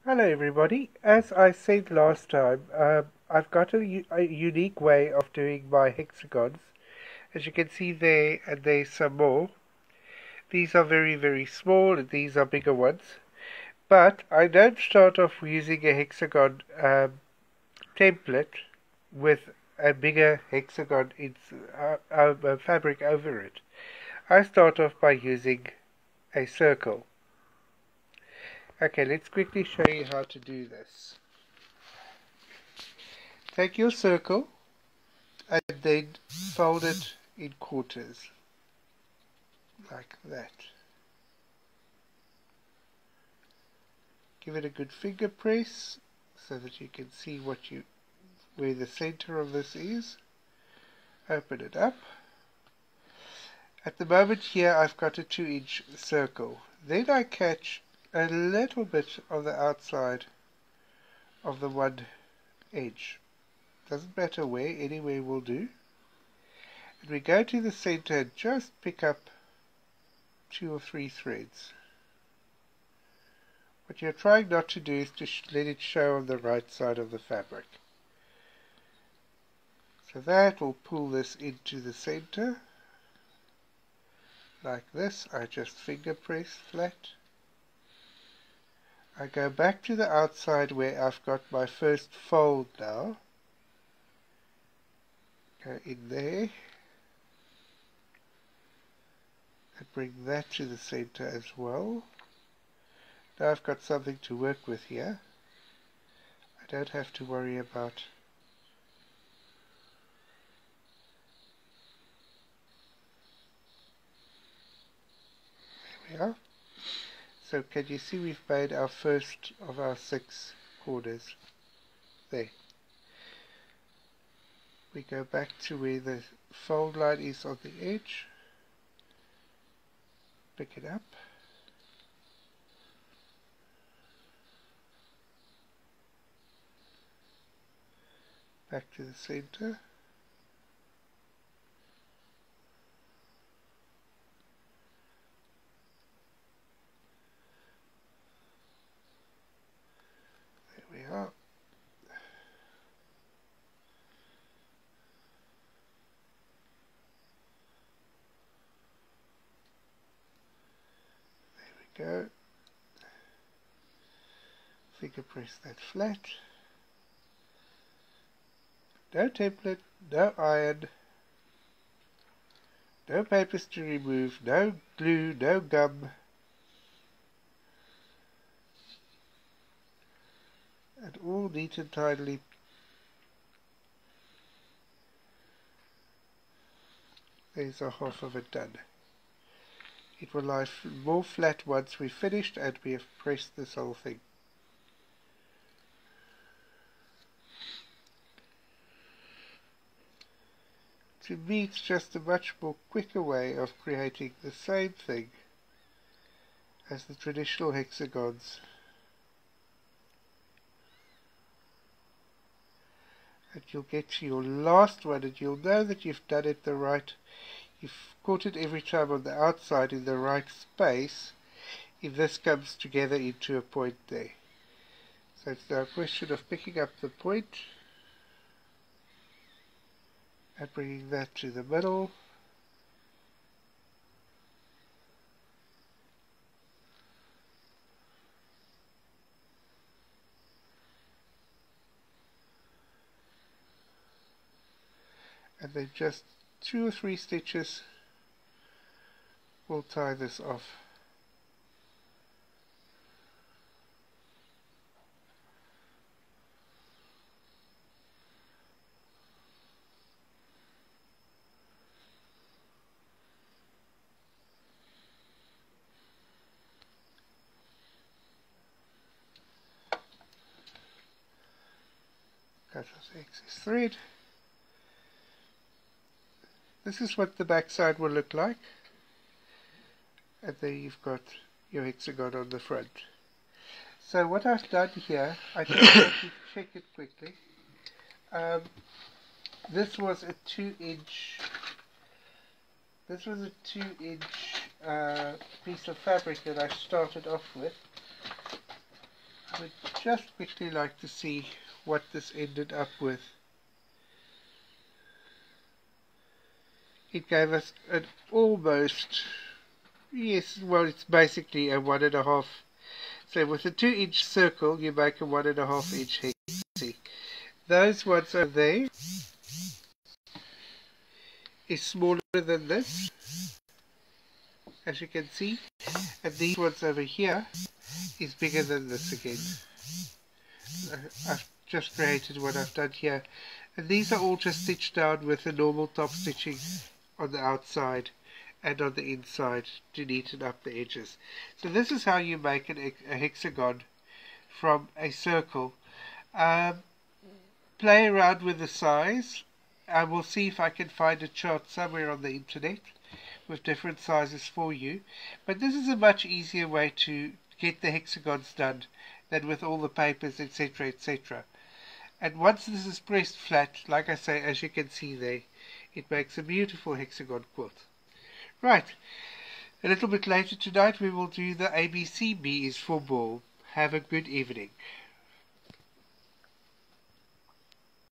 Hello everybody. As I said last time, I've got a unique way of doing my hexagons. As you can see there, and there's some more. These are very, very small, and these are bigger ones. But I don't start off using a hexagon template with a bigger hexagon fabric over it. I start off by using a circle. Okay, let's quickly show you how to do this. Take your circle and then fold it in quarters like that. Give it a good finger press so that you can see where the center of this is. Open it up. At the moment here I've got a 2-inch circle. Then I catch a little bit of the outside of the one edge. Doesn't matter where, anywhere will do. And we go to the center and just pick up 2 or 3 threads. What you're trying not to do is to let it show on the right side of the fabric. So that will pull this into the center. Like this, I just finger press flat. I go back to the outside where I've got my first fold now. Go in there. And bring that to the center as well. Now I've got something to work with here. I don't have to worry about there we are. So can you see we've made our first of our 6 corners there. We go back to where the fold line is on the edge. Pick it up. Back to the center. There we are. There we go. Finger press that flat. No template, no iron, no papers to remove, no glue, no gum. And all neat and tidily. There's a half of it done. It will lie more flat once we've finished and we have pressed this whole thing. To me, it's just a much more quicker way of creating the same thing as the traditional hexagons. And you'll get to your last one and you'll know that you've done it the right, you've caught it every time on the outside in the right space if this comes together into a point there. So it's now a question of picking up the point and bringing that to the middle. And then just 2 or 3 stitches will tie this off. Cut off the excess thread. This is what the back side will look like. And then you've got your hexagon on the front. So what I've done here, I just want to check it quickly. This was a 2-inch. This was a 2-inch piece of fabric that I started off with. I would just quickly like to see what this ended up with. It gave us an almost, yes, well, it's basically a 1.5. So with a 2-inch circle, you make a 1.5-inch hexie. Those ones over there is smaller than this, as you can see, and these ones over here is bigger than this again. I've just created what I've done here, and these are all just stitched down with the normal top stitching on the outside and on the inside to neaten up the edges. So this is how you make a hexagon from a circle. Play around with the size. I will see if I can find a chart somewhere on the internet with different sizes for you, but this is a much easier way to get the hexagons done than with all the papers, etc., etc. And once this is pressed flat, like I say, as you can see there, it makes a beautiful hexagon quilt. Right, a little bit later tonight we will do the ABC B is for ball. Have a good evening.